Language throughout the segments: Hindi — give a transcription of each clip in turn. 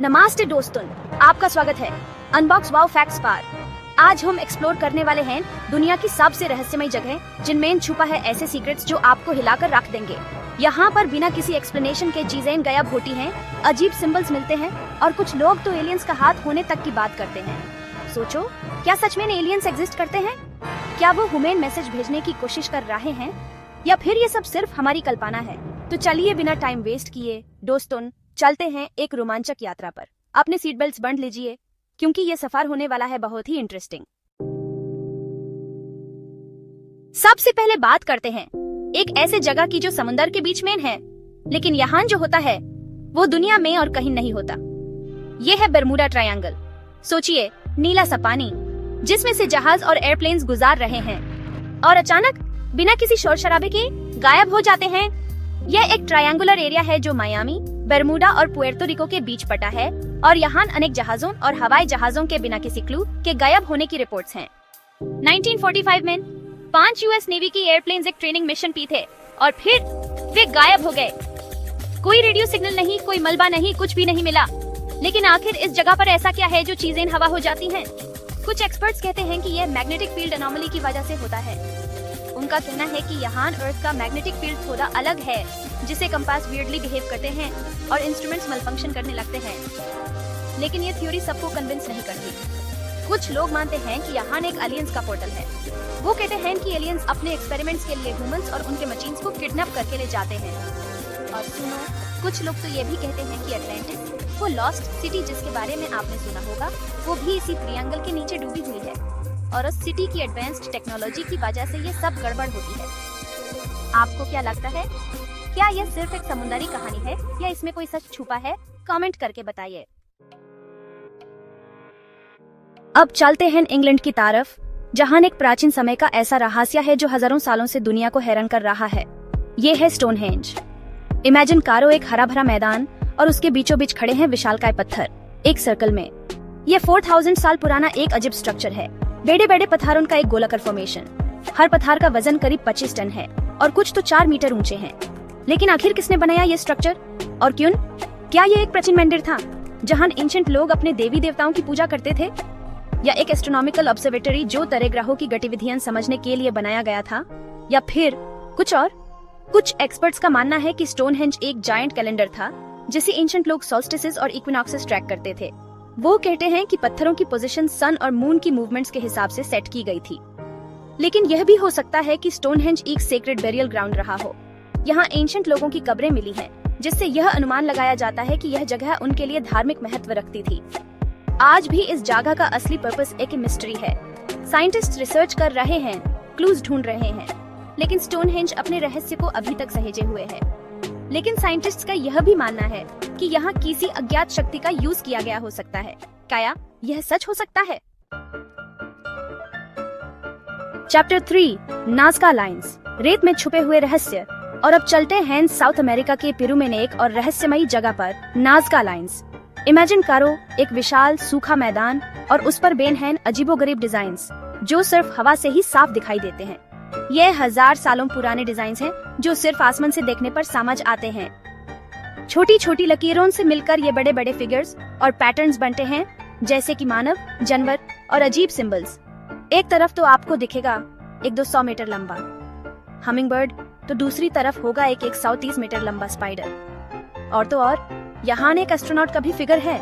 नमस्ते दोस्तों, आपका स्वागत है अनबॉक्स वाओ फैक्ट्स पर। आज हम एक्सप्लोर करने वाले हैं दुनिया की सबसे रहस्यमय जगह जिनमें छुपा है ऐसे सीक्रेट्स जो आपको हिलाकर रख देंगे। यहाँ पर बिना किसी एक्सप्लेनेशन के चीजें गायब होती हैं, अजीब सिंबल्स मिलते हैं और कुछ लोग तो एलियंस का हाथ होने तक की बात करते हैं। सोचो, क्या सच में एलियंस एग्जिस्ट करते हैं? क्या वो ह्यूमन मैसेज भेजने की कोशिश कर रहे हैं या फिर ये सब सिर्फ हमारी कल्पना है? तो चलिए बिना टाइम वेस्ट किए दोस्तों चलते हैं एक रोमांचक यात्रा पर। अपने सीट बेल्ट्स बांध लीजिए क्योंकि ये सफर होने वाला है बहुत ही इंटरेस्टिंग। सबसे पहले बात करते हैं एक ऐसे जगह की जो समुंदर के बीच में है, लेकिन यहाँ जो होता है वो दुनिया में और कहीं नहीं होता। ये है बरमूडा ट्रायंगल। सोचिए, नीला सा पानी जिसमें से जहाज और एयरप्लेन्स गुजार रहे हैं और अचानक बिना किसी शोर शराबे के गायब हो जाते हैं। यह एक ट्रायंगुलर एरिया है जो मायामी, बरमूडा और पुएर्तो रिको के बीच पटा है और यहाँ अनेक जहाजों और हवाई जहाजों के बिना किसी क्लू के गायब होने की रिपोर्ट्स हैं। 1945 में 5 यूएस नेवी की एयरप्लेन्स एक ट्रेनिंग मिशन पे थे और फिर वे गायब हो गए। कोई रेडियो सिग्नल नहीं, कोई मलबा नहीं, कुछ भी नहीं मिला। लेकिन आखिर इस जगह पर ऐसा क्या है जो चीजें हवा हो जाती हैं? कुछ एक्सपर्ट्स कहते हैं कि यह मैग्नेटिक फील्ड एनोमली की वजह से होता है। उनका कहना है कि यहाँ अर्थ का मैग्नेटिक फील्ड थोड़ा अलग है, जिसे कंपास वियर्डली बिहेव करते हैं और इंस्ट्रूमेंट्स मलफंक्शन करने लगते हैं। लेकिन ये थ्योरी सबको कन्विंस नहीं करती। कुछ लोग मानते हैं कि यहाँ एक एलियंस का पोर्टल है। वो कहते हैं कि एलियंस अपने एक्सपेरिमेंट्स के लिए ह्यूमंस और उनके मशीन्स को किडनैप करके ले जाते हैं। और सुनो, कुछ लोग तो ये भी कहते हैं कि अटलांटिस, वो लॉस्ट सिटी जिसके बारे में आपने सुना होगा, वो भी इसी ट्रायंगल के नीचे डूबी हुई है और उस सिटी की एडवांस्ड टेक्नोलॉजी की वजह से ये सब गड़बड़ होती है। आपको क्या लगता है? क्या यह सिर्फ एक समुद्री कहानी है या इसमें कोई सच छुपा है? कमेंट करके बताइए। अब चलते हैं इंग्लैंड की तरफ, जहां एक प्राचीन समय का ऐसा रहस्य है जो हजारों सालों से दुनिया को हैरान कर रहा है। ये है स्टोनहेंज। इमेजिन करो एक हरा भरा मैदान और उसके बीचों बीच खड़े हैं विशालकाय पत्थर एक सर्कल में। ये 4000 साल पुराना एक अजीब स्ट्रक्चर है। बड़े बड़े पत्थरों का एक गोलाकार फॉर्मेशन। हर पत्थर का वजन करीब 25 टन है और कुछ तो 4 मीटर ऊंचे हैं। लेकिन आखिर किसने बनाया ये स्ट्रक्चर और क्यों? क्या ये एक प्राचीन मंदिर था जहां एंशिएंट लोग अपने देवी देवताओं की पूजा करते थे, या एक एस्ट्रोनॉमिकल ऑब्जर्वेटरी जो तारे ग्रहों की गतिविधियां समझने के लिए बनाया गया था, या फिर कुछ और? कुछ एक्सपर्ट्स का मानना है कि स्टोनहेंज एक जायंट कैलेंडर था जिसे एंशिएंट लोग सोल्स्टिसेस और इक्विनॉक्सेस ट्रैक करते थे। वो कहते हैं कि पत्थरों की पोजीशन सन और मून की मूवमेंट्स के हिसाब से सेट की गई थी। लेकिन यह भी हो सकता है कि स्टोनहेंज एक सेक्रेड बेरियल ग्राउंड रहा हो। यहाँ एंशिएंट लोगों की कब्रें मिली हैं, जिससे यह अनुमान लगाया जाता है कि यह जगह उनके लिए धार्मिक महत्व रखती थी। आज भी इस जगह का असली पर्पस एक मिस्ट्री है। साइंटिस्ट रिसर्च कर रहे हैं, क्लूज ढूंढ रहे हैं, लेकिन स्टोनहेंज अपने रहस्य को अभी तक सहेजे हुए है। लेकिन साइंटिस्ट्स का यह भी मानना है कि यहाँ किसी अज्ञात शक्ति का यूज किया गया हो सकता है। क्या यह सच हो सकता है? चैप्टर 3, नाज़का लाइंस, रेत में छुपे हुए रहस्य। और अब चलते हैं साउथ अमेरिका के पेरू में एक और रहस्यमयी जगह पर, नाज़का लाइंस। इमेजिन करो एक विशाल सूखा मैदान और उस पर बेनहैन अजीबोगरीब डिजाइन्स जो सिर्फ हवा से ही साफ दिखाई देते हैं। ये 1000 सालों पुराने डिजाइन्स हैं जो सिर्फ आसमान से देखने पर समझ आते हैं। छोटी छोटी लकीरों से मिलकर ये बड़े बड़े फिगर्स और पैटर्न्स बनते हैं, जैसे कि मानव, जानवर और अजीब सिंबल्स। एक तरफ तो आपको दिखेगा एक 200 मीटर लंबा हमिंग बर्ड, तो दूसरी तरफ होगा एक 130 मीटर लंबा स्पाइडर। और तो और यहाँ एक एस्ट्रोनॉट का भी फिगर है।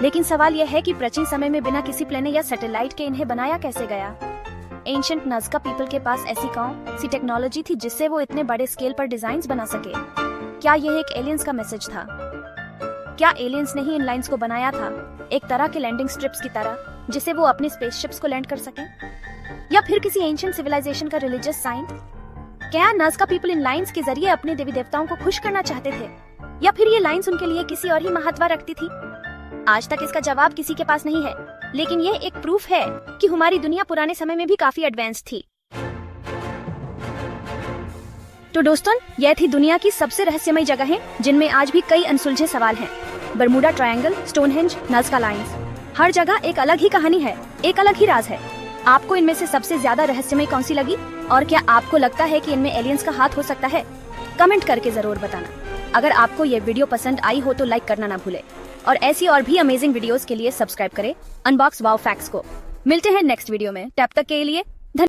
लेकिन सवाल यह है कि प्राचीन समय में बिना किसी प्लेन या सैटेलाइट के इन्हें बनाया कैसे गया? एंशिएंट नाज़का पीपल के पास ऐसी कौन सी टेक्नोलॉजी थी जिससे वो इतने बड़े स्केल पर डिजाइन्स बना सके? क्या यह एक एलियंस का मैसेज था? क्या एलियंस ने ही इन लाइंस को बनाया था, एक तरह के लैंडिंग स्ट्रिप्स की तरह, जिसे वो अपने स्पेसशिप्स को लैंड कर सके? या फिर किसी एंशिएंट सिविलाइजेशन का रिलीजियस साइन? क्या नाज़का पीपल इन लाइंस के जरिए अपने देवी देवताओं को खुश करना चाहते थे, या फिर ये लाइंस उनके लिए किसी और ही महत्व रखती थी? आज तक इसका जवाब किसी के पास नहीं है, लेकिन यह एक प्रूफ है कि हमारी दुनिया पुराने समय में भी काफी एडवांस थी। तो दोस्तों, यह थी दुनिया की सबसे रहस्यमयी जगहें जिनमें आज भी कई अनसुलझे सवाल हैं। Bermuda Triangle, Stonehenge, Nazca Lines. हर जगह एक अलग ही कहानी है, एक अलग ही राज है। आपको इनमें से सबसे ज्यादा रहस्यमयी कौन सी लगी? और क्या आपको लगता है कि इनमें एलियंस का हाथ हो सकता है? कमेंट करके जरूर बताना। अगर आपको ये वीडियो पसंद आई हो तो लाइक करना ना भूले और ऐसी और भी अमेजिंग वीडियोस के लिए सब्सक्राइब करें अनबॉक्स वाओ फैक्ट्स को। मिलते हैं नेक्स्ट वीडियो में, तब तक के लिए